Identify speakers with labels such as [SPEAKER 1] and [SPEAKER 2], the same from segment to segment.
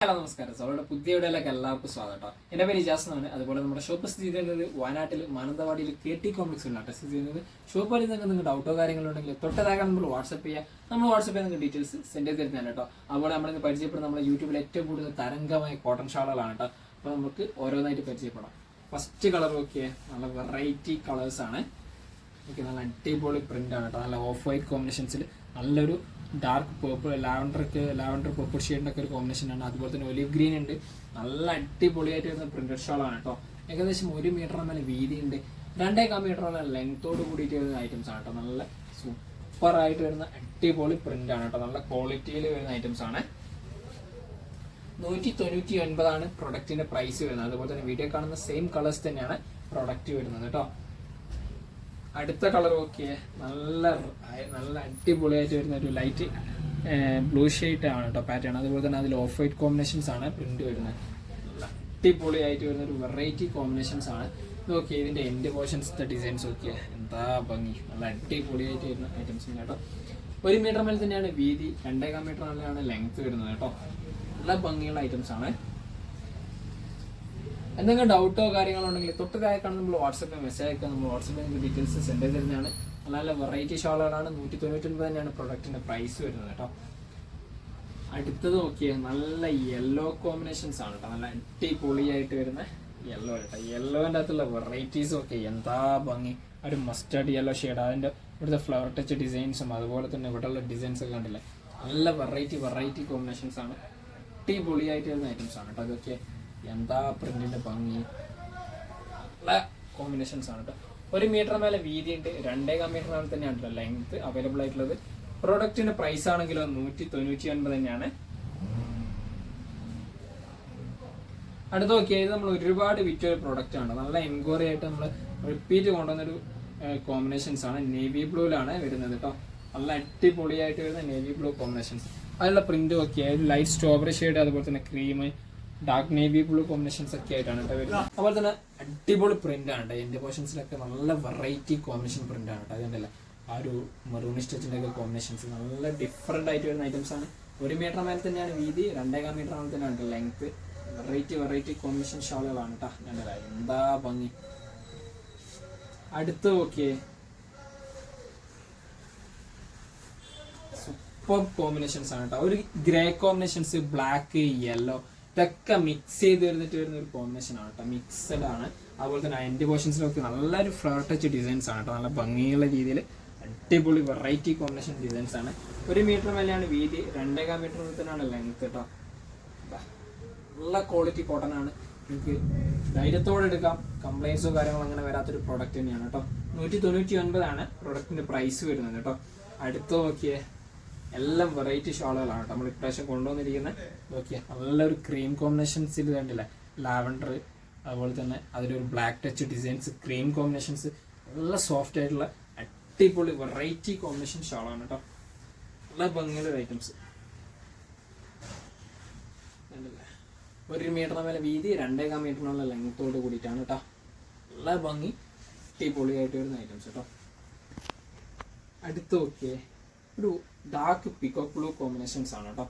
[SPEAKER 1] Hello നമസ്കാരം. അവരുടെ പുതിയ വീഡിയോയിലേക്ക് എല്ലാവർക്കും സ്വാഗതം കേട്ടോ. എൻ്റെ പേര് ഇജാസ് എന്നാണ്. അതുപോലെ നമ്മുടെ ഷോപ്പ് സ്ഥിതി ചെയ്യുന്നത് വയനാട്ടിൽ മാനന്തവാടിയിൽ KT കോംപ്ലക്സിലാണ് സ്ഥിതി ചെയ്യുന്നത്. ഷോപ്പ് വഴി നിങ്ങൾക്ക് ഡൗട്ടോ കാര്യങ്ങളുണ്ടെങ്കിൽ തൊട്ടതാകാൻ നമ്മൾ വാട്സപ്പ് ചെയ്യുക. നമ്മൾ വാട്സപ്പ് ചെയ്യാൻ നിങ്ങൾക്ക് ഡീറ്റെയിൽസ് സെൻഡ് ചെയ്ത് തരുന്നതാണ് കേട്ടോ. അതുപോലെ നമ്മളിന്ന് പരിചയപ്പെടുന്ന നമ്മുടെ യൂട്യൂബിൽ ഏറ്റവും കൂടുതൽ തരംഗമായ കോട്ടൺ ഷാളുകളാണ് കേട്ടോ. അപ്പോൾ നമുക്ക് ഓരോന്നായിട്ട് പരിചയപ്പെടാം. ഫസ്റ്റ് കളർ നോക്കിയേ, നല്ല വെറൈറ്റി കളേഴ്സാണ്. ഓക്കെ, നല്ല അടിപൊളി പ്രിൻ്റാണ് കേട്ടോ. നല്ല ഓഫ് വൈറ്റ് കോമ്പിനേഷൻസിൽ നല്ലൊരു ഡാർക്ക് പേർപ്പിൾ ലാവൻഡർ പേർപ്പിൾ ഷെയ്ഡിൻ്റെ ഒക്കെ ഒരു കോമ്പിനേഷനാണ്. അതുപോലെ തന്നെ ഒലിവ് ഗ്രീൻ ഉണ്ട്. നല്ല അടിപൊളിയായിട്ട് വരുന്ന പ്രിന്റഡ് ഷോളാണ് കേട്ടോ. ഏകദേശം 1 മീറ്റർ മേലെ വീതി ഉണ്ട്. 2.5 മീറ്റർ ലെങ്ത്തോട് കൂടിയിട്ട് വരുന്ന ഐറ്റംസ് ആണ് കേട്ടോ. നല്ല സൂപ്പറായിട്ട് വരുന്ന അടിപൊളി പ്രിന്റ് ആണ് കേട്ടോ. നല്ല ക്വാളിറ്റിയിൽ വരുന്ന ഐറ്റംസ് ആണ്. 199 പ്രൊഡക്റ്റിന്റെ പ്രൈസ് വരുന്നത്. അതുപോലെ തന്നെ വീഡിയോ കാണുന്ന സെയിം കളേഴ്സ് തന്നെയാണ് പ്രൊഡക്റ്റ് വരുന്നത് കേട്ടോ. അടുത്ത കളർ നോക്കിയേ, നല്ല അടിപൊളിയായിട്ട് വരുന്ന ഒരു ലൈറ്റ് ബ്ലൂ ഷെയ്ഡ് ആണ് കേട്ടോ പാറ്റേൺ. അതുപോലെ തന്നെ അതിൽ ഓഫ് വൈറ്റ് കോമ്പിനേഷൻസ് ആണ് പ്രിന്റ് വരുന്നത്. നല്ല അടിപൊളിയായിട്ട് വരുന്ന ഒരു വെറൈറ്റി കോമ്പിനേഷൻസ് ആണ്. നോക്കിയേ, ഇതിന്റെ എൻഡ് പോർഷൻസിന്റെ ഡിസൈൻസ് നോക്കിയേ, എന്താ ഭംഗി. നല്ല അടിപൊളിയായിട്ട് വരുന്ന ഐറ്റംസ് കേട്ടോ. 1 മീറ്റർ മേലെ തന്നെയാണ് വീതി, 2.5 മീറ്റർ മേലെയാണ് ലെങ്ത് വരുന്നത് കേട്ടോ. നല്ല ഭംഗിയുള്ള ഐറ്റംസ് ആണ്. എന്തെങ്കിലും ഡൗട്ടോ കാര്യങ്ങളോ ഉണ്ടെങ്കിൽ തൊട്ട് താഴെക്കാണ് നമ്മൾ വാട്സപ്പിൽ മെസ്സേജ് അയക്കുക. നമ്മൾ വാട്സപ്പിൽ നിങ്ങൾക്ക് ഡീറ്റെയിൽസ് സെൻഡ് ചെയ്ത് തരുന്നതാണ്. നല്ല നല്ല വെറൈറ്റി ഷോളുകളാണ്. 199 തന്നെയാണ് പ്രൊഡക്റ്റിന്റെ പ്രൈസ് വരുന്നത് കേട്ടോ. അടുത്തത് നോക്കിയേ, നല്ല യെല്ലോ കോമ്പിനേഷൻസ് ആണ് കേട്ടോ. നല്ല അടിപൊളിയായിട്ട് വരുന്ന യെല്ലോ കേട്ടോ. യെല്ലോൻ്റെ അകത്തുള്ള വെറൈറ്റീസ് ഒക്കെ എന്താ ഭംഗി. ഒരു മസ്റ്റേർഡ് യെല്ലോ ഷെയ്ഡ്, അതിൻ്റെ ഇവിടുത്തെ ഫ്ലവർ ടച്ച് ഡിസൈൻസും അതുപോലെ തന്നെ ഇവിടെയുള്ള ഡിസൈൻസ് ഒക്കെ കണ്ടില്ലേ. നല്ല വെറൈറ്റി കോമ്പിനേഷൻസ് ആണ്. അടിപൊളിയായിട്ട് വരുന്ന ഐറ്റംസ് ആണ് കേട്ടോ. അതൊക്കെ എന്താ പ്രിന്റിന്റെ ഭംഗി. നല്ല കോമ്പിനേഷൻസ് ആണ് കേട്ടോ. 1 മീറ്റർ മേലെ വീതി ഉണ്ട്, 2.5 മീറ്റർ മേലെ തന്നെയാണ് ലെങ്ത് അവൈലബിൾ ആയിട്ടുള്ളത്. പ്രൊഡക്റ്റിന്റെ പ്രൈസ് ആണെങ്കിലോ 199 തന്നെയാണ്. അടുത്ത് നോക്കിയാൽ ഇത് നമ്മൾ ഒരുപാട് വിറ്റൊരു പ്രൊഡക്റ്റ് ആണ്. നല്ല എൻക്വയറി ആയിട്ട് നമ്മൾ റിപ്പീറ്റ് കൊണ്ടുവന്നൊരു കോമ്പിനേഷൻസ് ആണ്. നേവി ബ്ലൂയിലാണ് വരുന്നത് കേട്ടോ. നല്ല അടിപൊളിയായിട്ട് വരുന്ന നേവി ബ്ലൂ കോമ്പിനേഷൻസ്. അതിലുള്ള പ്രിന്റ് നോക്കിയാൽ ഒരു ലൈറ്റ് സ്ട്രോബെറി ഷെയ്ഡ്, അതുപോലെ തന്നെ cream, dark navy blue combinations ഒക്കെ ആയിട്ടാണ് കേട്ടോ വരുന്നത്. അതുപോലെ തന്നെ അടിപൊളി പ്രിന്റ് ആണ് കേട്ടോ. എന്റെ പോർഷൻസിലൊക്കെ നല്ല വെറൈറ്റി കോമ്പിനേഷൻ പ്രിന്റ് ആണ് കേട്ടോ. അതുകൊണ്ടല്ല ആ ഒരു മെറൂൺ സ്റ്റിച്ചിന്റെ ഒക്കെ കോമ്പിനേഷൻസ് നല്ല ഡിഫറെന്റ് ആയിട്ട് വരുന്ന ഐറ്റംസ് ആണ്. 1 മീറ്റർ മേലെ തന്നെയാണ് വീതി, 2.5 മീറ്റർ മേലെ തന്നെയാണ് ലെങ്ത്. വെറൈറ്റി കോമ്പിനേഷൻ ഷാളുകളാണ് കേട്ടോ. കണ്ടല്ല എന്താ ഭംഗി. അടുത്ത് നോക്കിയേ, സൂപ്പർ കോമ്പിനേഷൻസ് ആണ് കേട്ടോ. ഒരു ഗ്രേ കോമ്പിനേഷൻസ്, ബ്ലാക്ക്, യെല്ലോ ഇതൊക്കെ മിക്സ് ചെയ്ത് വരുന്ന ഒരു കോമ്പിനേഷൻ ആണ് കേട്ടോ. മിക്സഡ് ആണ്. അതുപോലെ തന്നെ എൻഡ് പോർഷൻസിലൊക്കെ നല്ലൊരു ഫ്ലവർ ടച്ച് ഡിസൈൻസ് ആണ് കേട്ടോ. നല്ല ഭംഗിയുള്ള രീതിയിൽ അടിപൊളി വെറൈറ്റി കോമ്പിനേഷൻ ഡിസൈൻസ് ആണ്. 1 മീറ്റർ മേലെയാണ് വീതി, 2.5 മീറ്റർ തന്നെയാണ് ലെങ്ത് കേട്ടോ. നല്ല ക്വാളിറ്റി കോട്ടൺ ആണ്. നിങ്ങൾക്ക് ധൈര്യത്തോടെ എടുക്കാം. കംപ്ലൈൻസോ കാര്യങ്ങളോ അങ്ങനെ വരാത്തൊരു പ്രോഡക്റ്റ് തന്നെയാണ് കേട്ടോ. 199 പ്രൊഡക്റ്റിന്റെ പ്രൈസ് വരുന്നത് കേട്ടോ. അടുത്ത് നോക്കിയേ, എല്ലാം വെറൈറ്റി ഷോളുകളാണ് കേട്ടോ. നമ്മൾ ഇപ്രാവശ്യം കൊണ്ടുവന്നിരിക്കുന്നത് നോക്കിയാൽ നല്ലൊരു ക്രീം കോമ്പിനേഷൻസിൽ കണ്ടില്ലേ. ലാവൻഡർ, അതുപോലെ തന്നെ അതിലൊരു black touch designs, cream combinations, നല്ല സോഫ്റ്റ് ആയിട്ടുള്ള അടിപൊളി വെറൈറ്റി കോമ്പിനേഷൻ ഷോളാണ് കേട്ടോ. നല്ല ഭംഗിയുള്ള ഐറ്റംസ്. 1 മീറ്റർ മേലെ വീതി, 2.5 മീറ്ററിനുള്ള ലെങ്ത്തോട് കൂടിയിട്ടാണ് കേട്ടോ. നല്ല ഭംഗി അടിപൊളിയായിട്ട് വരുന്ന ഐറ്റംസ് കേട്ടോ. അടുത്ത് നോക്കിയേ, ഒരു ഡാർക്ക് പിക്കോക്ക് ബ്ലൂ കോമ്പിനേഷൻസ് ആണ് കേട്ടോ.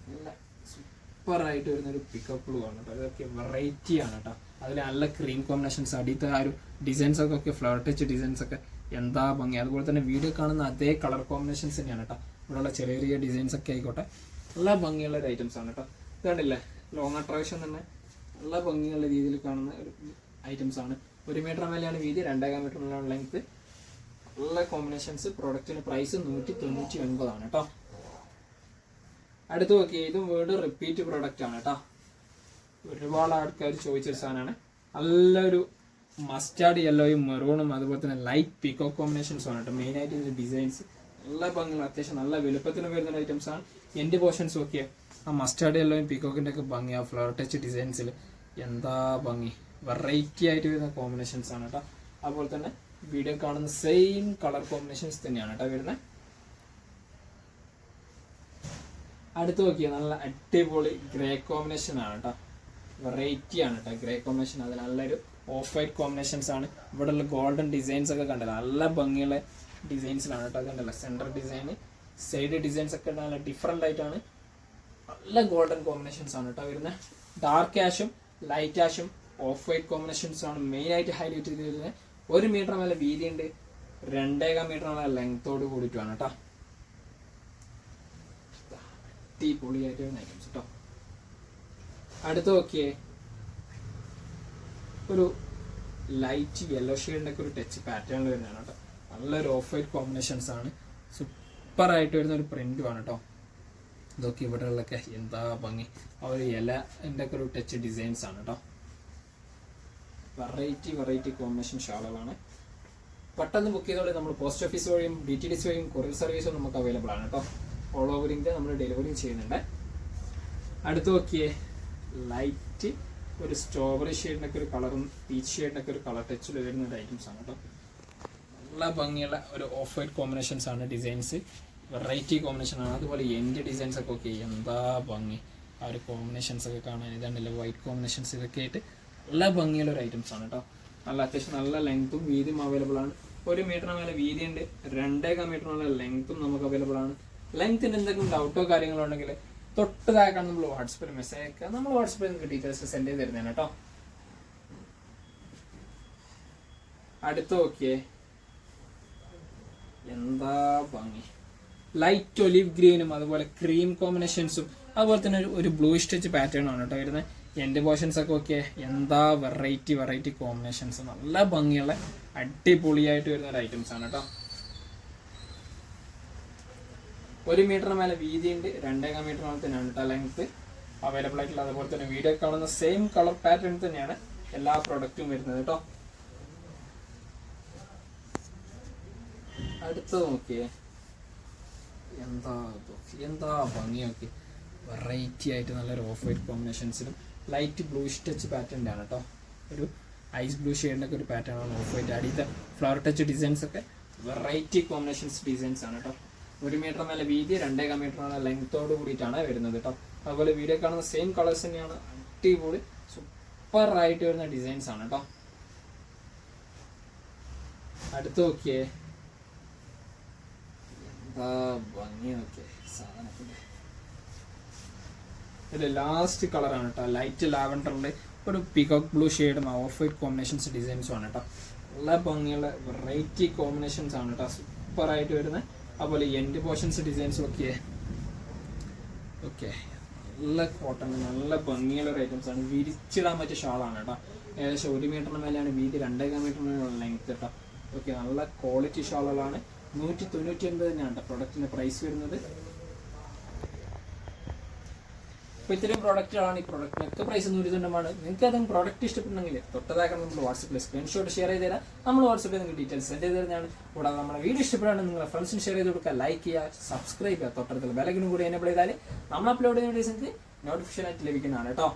[SPEAKER 1] നല്ല സൂപ്പറായിട്ട് വരുന്ന ഒരു പിക്കോക്ക് ബ്ലൂ ആണ് കേട്ടോ. അതൊക്കെ വെറൈറ്റി ആണ് കേട്ടോ. അതിൽ നല്ല ക്രീം കോമ്പിനേഷൻസ്, അടിയത്തെ ആ ഒരു ഡിസൈൻസ് ഒക്കെ ഫ്ലവർ ടച്ച് ഡിസൈൻസ് ഒക്കെ എന്താ ഭംഗി. അതുപോലെ തന്നെ വീഡിയോ കാണുന്ന അതേ കളർ കോമ്പിനേഷൻസ് തന്നെയാണ് കേട്ടോ. ഇവിടെയുള്ള ചെറിയ ഡിസൈൻസ് ഒക്കെ ആയിക്കോട്ടെ. നല്ല ഭംഗിയുള്ള ഒരു ഐറ്റംസ് ആണ് കേട്ടോ. ഇതുണ്ടല്ലേ, ലോങ് അട്രാക്ഷൻ തന്നെ നല്ല ഭംഗിയുള്ള രീതിയിൽ കാണുന്ന ഒരു ഐറ്റംസ് ആണ്. 1 മീറ്റർ മേലെയാണ് വീതി, 2.5 മീറ്ററിലാണ് ലെങ്ത്. നല്ല കോമ്പിനേഷൻസ്. പ്രൊഡക്റ്റിന് പ്രൈസ് 199 കേട്ടോ. അടുത്ത് നോക്കിയാൽ ഇതും വീണ്ടും റിപ്പീറ്റ് പ്രൊഡക്റ്റ് ആണ് കേട്ടോ. ഒരുപാട് ആൾക്കാർ ചോദിച്ചൊരു സാധനമാണ്. നല്ലൊരു മസ്റ്റാർഡ് യെല്ലോയും മെറൂണും അതുപോലെ തന്നെ ലൈറ്റ് പീക്കോ കോമ്പിനേഷൻസും ആണ് കേട്ടോ. മെയിനായിട്ട് ഇതിന്റെ ഡിസൈൻസ് നല്ല ഭംഗിയുള്ള, അത്യാവശ്യം നല്ല വലുപ്പത്തിന് വരുന്ന ഐറ്റംസ് ആണ്. എന്റെ പോർഷൻസ് നോക്കിയാൽ ആ മസ്റ്റാർഡ് യെല്ലോയും പീക്കോക്കിന്റെ ഒക്കെ ഭംഗി, ആ ഫ്ലവർ ടച്ച് ഡിസൈൻസിൽ എന്താ ഭംഗി. വെറൈറ്റി ആയിട്ട് വരുന്ന കോമ്പിനേഷൻസ് ആണ് കേട്ടോ. അതുപോലെ തന്നെ വീഡിയോ കാണുന്ന സെയിം കളർ കോമ്പിനേഷൻസ് തന്നെയാണ് കേട്ടോ വരുന്നത്. അടുത്ത് നോക്കിയാൽ നല്ല അടിപൊളി ഗ്രേ കോമ്പിനേഷൻ ആണ് കേട്ടോ. വെറൈറ്റി ആണ് കേട്ടോ ഗ്രേ കോമ്പിനേഷൻ. അത് നല്ലൊരു ഓഫ് വൈറ്റ് കോമ്പിനേഷൻസ് ആണ്. ഇവിടെയുള്ള ഗോൾഡൻ ഡിസൈൻസ് ഒക്കെ കണ്ടല്ലോ, നല്ല ഭംഗിയുള്ള ഡിസൈൻസിലാണ് കേട്ടോ. അത് കണ്ടല്ലോ, സെൻറ്റർ ഡിസൈൻ, സൈഡ് ഡിസൈൻസ് ഒക്കെ നല്ല ഡിഫറെൻ്റ് ആയിട്ടാണ്. നല്ല ഗോൾഡൻ കോമ്പിനേഷൻസ് ആണ് കേട്ടോ വരുന്നത്. ഡാർക്ക് ആഷും ലൈറ്റ് ആഷും ഓഫ് വൈറ്റ് കോമ്പിനേഷൻസ് ആണ് മെയിൻ ആയിട്ട് ഹൈലൈറ്റ് ചെയ്ത് വരുന്നത്. 1 മീറ്റർ മേലെ വീതിയുണ്ട്, 2.5 മീറ്റർ മേലെ ലെങ്ത്തോട് കൂടിയിട്ടാണ് കേട്ടോ. പൊളിയായിട്ട് വരുന്ന ഐറ്റംസ് കേട്ടോ. അടുത്ത് നോക്കിയേ, ഒരു ലൈറ്റ് യെല്ലോ ഷെയ്ഡിന്റെ ഒക്കെ ഒരു ടച്ച് പാറ്റേണിൽ വരുന്നതാണ് കേട്ടോ. നല്ലൊരു ഓഫ് വൈറ്റ് കോമ്പിനേഷൻസ് ആണ്, സൂപ്പർ ആയിട്ട് വരുന്ന ഒരു പ്രിന്റും ആണ് കേട്ടോ. ഇതൊക്കെ ഇവിടെ ഉള്ളൊക്കെ എന്താ ഭംഗി, ആ ഒരു ഇലന്റെ ഒക്കെ ഒരു ടച്ച് ഡിസൈൻസ് ആണ് കേട്ടോ. വെറൈറ്റി കോമ്പിനേഷൻ ഷാളുകളാണ്. പെട്ടെന്ന് ബുക്ക് ചെയ്തോടെ നമ്മൾ പോസ്റ്റ് ഓഫീസ് വഴിയും DTDC വഴിയും കൊറിയർ സർവീസും നമുക്ക് അവൈലബിൾ ആണ് കേട്ടോ. ഓൾ ഓവർ ഇന്ത്യ നമ്മൾ ഡെലിവറിയും ചെയ്യുന്നുണ്ട്. അടുത്ത് നോക്കിയേ, ലൈറ്റ് ഒരു സ്ട്രോബെറി ഷെയ്ഡിനൊക്കെ ഒരു കളറും പീച്ച് ഷെയ്ഡിനൊക്കെ ഒരു കളർ ടച്ചിൽ വരുന്ന ഒരു ഐറ്റംസ് ആണ് കേട്ടോ. നല്ല ഭംഗിയുള്ള ഒരു ഓഫ് വൈറ്റ് കോമ്പിനേഷൻസ് ആണ് ഡിസൈൻസ്, വെറൈറ്റി കോമ്പിനേഷൻ ആണ്. അതുപോലെ എൻ്റെ ഡിസൈൻസ് ഒക്കെ ഓക്കെ, എന്താ ഭംഗി ആ ഒരു കോമ്പിനേഷൻസ് ഒക്കെ കാണാൻ. ഇതാണല്ലോ വൈറ്റ് കോമ്പിനേഷൻസ്, ഇതൊക്കെ ആയിട്ട് നല്ല ഭംഗിയുള്ള ഒരു ഐറ്റംസ് ആണ് കേട്ടോ. നല്ല അത്യാവശ്യം നല്ല ലെങ്ത്തും വീതിയും അവൈലബിൾ ആണ്. 1 മീറ്ററിന് മേലെ വീതിയുണ്ട്, 2.5 മീറ്ററിനുള്ള ലെങ്ത്തും നമുക്ക് അവൈലബിൾ ആണ്. ലെങ്ത്തിന് എന്തെങ്കിലും ഡൗട്ടോ കാര്യങ്ങളോ ഉണ്ടെങ്കിൽ തൊട്ട് താഴെക്കാണ് നമ്മൾ വാട്സപ്പിൽ മെസ്സേജ് അയക്കുക. നമ്മൾ വാട്സപ്പിൽ നിങ്ങൾക്ക് ഡീറ്റെയിൽസ് സെൻഡ് ചെയ്ത് തരുന്നതാണ് കേട്ടോ. അടുത്ത് നോക്കിയേ, എന്താ ഭംഗി, ലൈറ്റ് ഒലിവ് ഗ്രീനും അതുപോലെ ക്രീം കോമ്പിനേഷൻസും അതുപോലെ തന്നെ ഒരു ബ്ലൂ സ്റ്റിച്ച് പാറ്റേൺ ആണ് കേട്ടോ വരുന്നത്. എൻ്റെ പോർഷൻസ് ഒക്കെ ഓക്കെ, എന്താ വെറൈറ്റി കോമ്പിനേഷൻസ്, നല്ല ഭംഗിയുള്ള അടിപൊളിയായിട്ട് വരുന്ന ഒരു ഐറ്റംസ് ആണ് കേട്ടോ. 1 മീറ്ററിന് മേലെ വീതിയുണ്ട്, 2.5 മീറ്റർ മേലെ തന്നെയാണ് കേട്ടോ ലെങ്ത്ത് അവൈലബിൾ ആയിട്ടുള്ള. അതുപോലെ തന്നെ വീഡിയോ കാണുന്ന സെയിം കളർ പാറ്റേൺ തന്നെയാണ് എല്ലാ പ്രൊഡക്റ്റും വരുന്നത് കേട്ടോ. അടുത്ത് നോക്കിയേ, എന്താ ഭംഗിയൊക്കെ, വെറൈറ്റി ആയിട്ട് നല്ലൊരു ഓഫ് വൈറ്റ് കോമ്പിനേഷൻസിലും ലൈറ്റ് ബ്ലൂ ടച്ച് പാറ്റേൺ ആണ് കേട്ടോ. ഒരു ഐസ് ബ്ലൂ ഷെയ്ഡിനൊക്കെ ഒരു പാറ്റേൺ ആണ് ഓഫ് വൈറ്റ്. അടിയത്തെ ഫ്ലവർ ടച്ച് ഡിസൈൻസ് ഒക്കെ വെറൈറ്റി കോമ്പിനേഷൻസ് ഡിസൈൻസ് ആണ് കേട്ടോ. 1 മീറ്റർ മേലെ വീതി, 2.5 മീറ്റർ ലെങ്ത്തോട് കൂടിയിട്ടാണ് വരുന്നത് കേട്ടോ. അതുപോലെ വീഡിയോ കാണുന്ന സെയിം കളേഴ്സ് തന്നെയാണ്, അടിപൊളി സൂപ്പർ ആയിട്ട് വരുന്ന ഡിസൈൻസ് ആണ് കേട്ടോ. അടുത്ത് നോക്കിയേ, എന്താ ഭംഗി നോക്കിയേ സാധനത്തിന്റെ. ഇതിൽ ലാസ്റ്റ് കളറാണ് കേട്ടോ, ലൈറ്റ് ലാവൻഡറിന്റെ ഒരു പീകോക്ക് ബ്ലൂ ഷെയ്ഡും ഓഫ് വൈറ്റ് കോമ്പിനേഷൻസ് ഡിസൈൻസും ആണ് കേട്ടോ. നല്ല ഭംഗിയുള്ള വെറൈറ്റി കോമ്പിനേഷൻസ് ആണ് കേട്ടോ, സൂപ്പർ ആയിട്ട് വരുന്നത്. അതുപോലെ എൻഡ് പോർഷൻസ് ഡിസൈൻസും ഒക്കെ നല്ല കോട്ടൺ, നല്ല ഭംഗിയുള്ള ഒരു ഐറ്റംസ് ആണ്. വിരിച്ചിടാൻ പറ്റിയ ഷാളാണ് കേട്ടോ. ഏകദേശം 1 മീറ്ററിന് മേലെയാണ് വീതി, 2.5 മീറ്ററിനുള്ള ലെങ്ത് കേട്ടോ. ഓക്കെ, നല്ല ക്വാളിറ്റി ഷാളുകളാണ്. 199 തന്നെയാണ് കേട്ടോ പ്രൊഡക്റ്റിന്റെ പ്രൈസ് വരുന്നത്. അപ്പോൾ ഇത്രയും പ്രോഡക്റ്റുകളാണ്. ഈ പ്രൊഡക്റ്റിനൊക്കെ പ്രൈസ് 190 ആണ്. നിങ്ങൾക്ക് ഏതെങ്കിലും പ്രോഡക്റ്റ് ഇഷ്ടപ്പെട്ടുണ്ടെങ്കിൽ തൊട്ടതാക്കാൻ നമ്മൾ വാട്സപ്പിൽ സ്ക്രീൻഷോട്ട് ഷെയർ ചെയ്ത് തരാം. നമ്മൾ വാട്സപ്പിൽ നിങ്ങൾക്ക് ഡീറ്റെയിൽസ് സെൻഡ് ചെയ്ത് തരുന്നതാണ്. കൂടാതെ നമ്മുടെ വീഡിയോ ഇഷ്ടപ്പെടുകയാണെങ്കിൽ നിങ്ങളുടെ ഫ്രണ്ട്സിന് ഷെയർ ചെയ്ത് കൊടുക്കുക, ലൈക്ക് ചെയ്യുക, സബ്സ്ക്രൈബ് ചെയ്യുക, തൊട്ടടുത്തുള്ള ബെലൈക്കനും കൂടി എനേബിൾ ചെയ്താൽ നമ്മൾ അപ്ലോഡ് ചെയ്യുന്ന വീഡിയോസ് നിങ്ങൾക്ക് നോട്ടിഫിക്കേഷൻ ആയിട്ട് ലഭിക്കുന്നതാണ് കേട്ടോ.